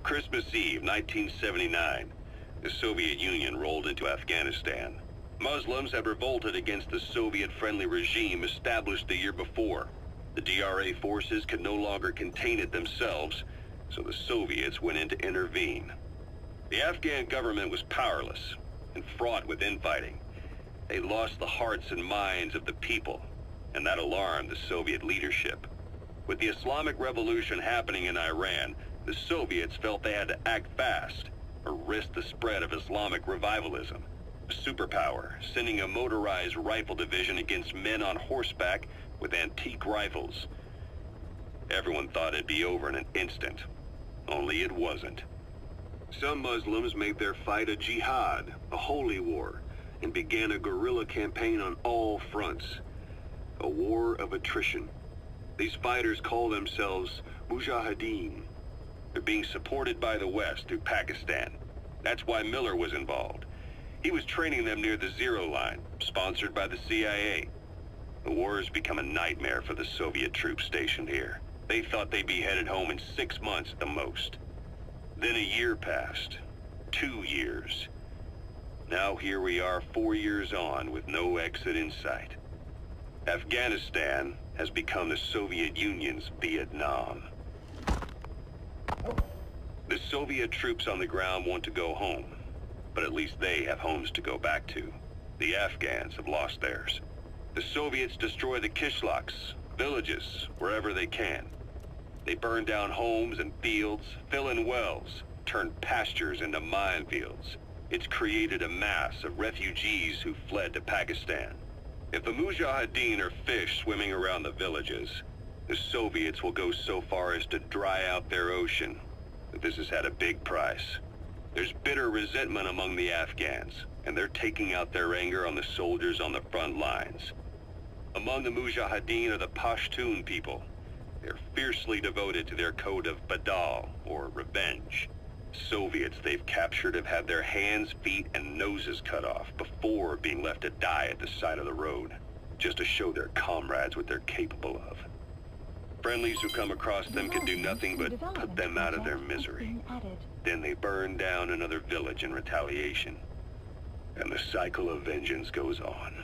Christmas Eve, 1979, the Soviet Union rolled into Afghanistan. Muslims had revolted against the Soviet-friendly regime established the year before. The DRA forces could no longer contain it themselves, so the Soviets went in to intervene. The Afghan government was powerless and fraught with infighting. They lost the hearts and minds of the people, and that alarmed the Soviet leadership. With the Islamic Revolution happening in Iran, the Soviets felt they had to act fast or risk the spread of Islamic revivalism. A superpower, sending a motorized rifle division against men on horseback with antique rifles. Everyone thought it'd be over in an instant, only it wasn't. Some Muslims made their fight a jihad, a holy war, and began a guerrilla campaign on all fronts. A war of attrition. These fighters call themselves mujahideen. They're being supported by the West through Pakistan. That's why Miller was involved. He was training them near the Zero Line, sponsored by the CIA. The war has become a nightmare for the Soviet troops stationed here. They thought they'd be headed home in 6 months at the most. Then a year passed. 2 years. Now here we are 4 years on with no exit in sight. Afghanistan has become the Soviet Union's Vietnam. The Soviet troops on the ground want to go home, but at least they have homes to go back to. The Afghans have lost theirs. The Soviets destroy the kishlaks, villages, wherever they can. They burn down homes and fields, fill in wells, turn pastures into minefields. It's created a mass of refugees who fled to Pakistan. If the mujahideen are fish swimming around the villages, the Soviets will go so far as to dry out their ocean. But this has had a big price. There's bitter resentment among the Afghans, and they're taking out their anger on the soldiers on the front lines. Among the mujahideen are the Pashtun people. They're fiercely devoted to their code of badal, or revenge. Soviets they've captured have had their hands, feet, and noses cut off before being left to die at the side of the road, just to show their comrades what they're capable of. Friendlies who come across them can do nothing but put them out of their misery. Then they burn down another village in retaliation. And the cycle of vengeance goes on.